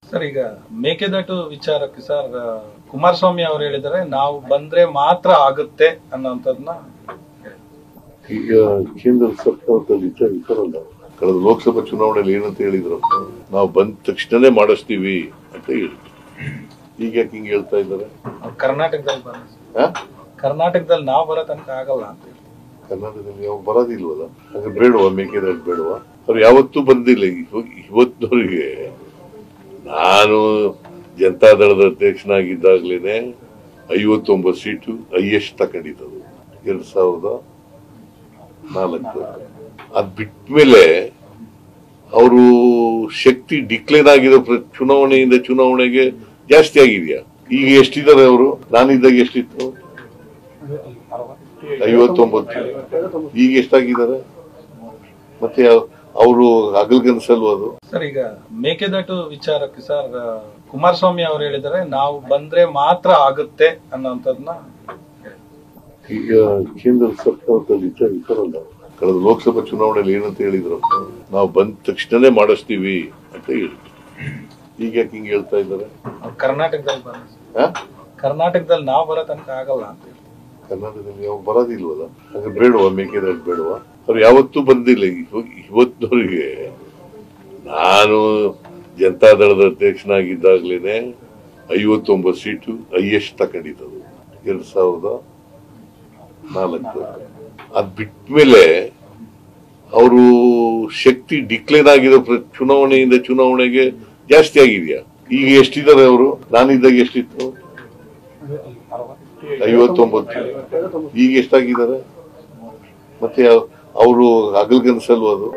Sir, ಈಗ ಮೇಕೆದಾಟು ವಿಚಾರಕ್ಕೆ sir Kumaraswamy ಅವರು ಹೇಳಿದರೆ ನಾವು ಬಂದ್ರೆ ಮಾತ್ರ ಆಗುತ್ತೆ ಅನ್ನೋಂಥದ್ದನ್ನ ಈಗ ಕೇಂದ್ರ ಸರ್ಕಾರದಲ್ಲಿ ಇದ್ದಾರಲ್ಲ, ಕಳೆದ ಲೋಕಸಭಾ ಚುನಾವಣೆಯಲ್ಲಿ ಏನಂತ ಹೇಳಿದ್ರು, ನಾವು ಬಂದ ತಕ್ಷಣನೇ ಮಾಡಿಸ್ತೀವಿ ಅಂತ ಹೇಳಿದ್ರು. ಈಗ ಯಾಕೆ ಹಿಂಗೆ ಹೇಳ್ತಾ ಇದ್ದಾರೆ? ಕರ್ನಾಟಕದಲ್ಲಿ ನಾವು ಬರೋ ತನಕ ಆಗಲ್ಲ ಅಂತ ಹೇಳಿ. ಕರ್ನಾಟಕದಲ್ಲಿ ಯಾವ ಬರೋದಿಲ್ವಲ್ಲ, ಹಾಗೆ ಬೇಡವಾ ಮೇಕೆದಾಟು ಬೇಡವಾ? ಅವ್ರು ಯಾವತ್ತೂ ಬಂದಿಲ್ಲ. ಇವತ್ತಿನವರಿಗೆ ನಾನು ಜನತಾದಳದ ಅಧ್ಯಕ್ಷನಾಗಿದ್ದಾಗ್ಲೇನೆ 59 ಸೀಟು ಹೈಯೆಸ್ಟ್ ತಗೊಂಡಿದ್ದದು 2004. ಅದ್ ಬಿಟ್ಮೇಲೆ ಅವರು ಶಕ್ತಿ ಡಿಕ್ಲೈನ್ ಆಗಿರೋ ಚುನಾವಣೆಯಿಂದ ಚುನಾವಣೆಗೆ ಜಾಸ್ತಿ ಆಗಿದೆಯಾ? ಈಗ ಎಷ್ಟಿದ್ದಾರೆ ಅವರು? ನಾನಿದ್ದಾಗ ಎಷ್ಟಿತ್ತು? 59. ಈಗ ಎಷ್ಟಾಗಿದ್ದಾರೆ? ಮತ್ತೆ ಅವರು ಹಗಲ್ಗನಸಲ್ವ ಅದು? ಸರ್, ಈಗ ಮೇಕೆದಾಟು ವಿಚಾರಕ್ಕೆ ಸರ್ ಕುಮಾರಸ್ವಾಮಿ ಅವರು ಹೇಳಿದರೆ ನಾವು ಬಂದ್ರೆ ಮಾತ್ರ ಆಗುತ್ತೆ ಅನ್ನೋಂಥದ್ದನ್ನ ಈಗ ಕೇಂದ್ರ ಸರ್ಕಾರದಲ್ಲಿ ಇದ್ದಾರಲ್ಲ, ಕಳೆದ ಲೋಕಸಭಾ ಚುನಾವಣೆಯಲ್ಲಿ ಏನಂತ ಹೇಳಿದ್ರು, ನಾವು ಬಂದ ತಕ್ಷಣನೇ ಮಾಡಿಸ್ತೀವಿ ಅಂತ ಹೇಳಿದ್ರು. ಈಗ ಯಾಕೆ ಹಿಂಗೆ ಹೇಳ್ತಾ ಇದ್ದಾರೆ? ಕರ್ನಾಟಕದಲ್ಲಿ ನಾವು ಬರೋ ತನಕ ಆಗಲ್ಲ ಅಂತ ಹೇಳಿ. ಕರ್ನಾಟಕದಲ್ಲಿ ಯಾವ ಬರೋದಿಲ್ವಲ್ಲ, ಹಾಗೆ ಬೇಡವಾ ಮೇಕೆದಾಟು ಬೇಡವಾ? ಅವ್ರು ಯಾವತ್ತೂ ಬಂದಿಲ್ಲ. ಇವತ್ತಿನವರಿಗೆ ನಾನು ಜನತಾದಳದ ಅಧ್ಯಕ್ಷನಾಗಿದ್ದಾಗ್ಲೇನೆ 59 ಸೀಟು ಹೈಯೆಸ್ಟ್ ತಗೊಂಡಿದ್ದದು 2004. ಅದ್ ಬಿಟ್ಮೇಲೆ ಅವರು ಶಕ್ತಿ ಡಿಕ್ಲೈನ್ ಆಗಿರೋ ಚುನಾವಣೆಯಿಂದ ಚುನಾವಣೆಗೆ ಜಾಸ್ತಿ ಆಗಿದೆಯಾ? ಈಗ ಎಷ್ಟಿದ್ದಾರೆ ಅವರು? ನಾನಿದ್ದಾಗ ಎಷ್ಟಿತ್ತು? 59. ಈಗ ಎಷ್ಟಾಗಿದ್ದಾರೆ? ಮತ್ತೆ ಅವರು ಹಗಲ್ಗನಸಲ್ವ ಅದು?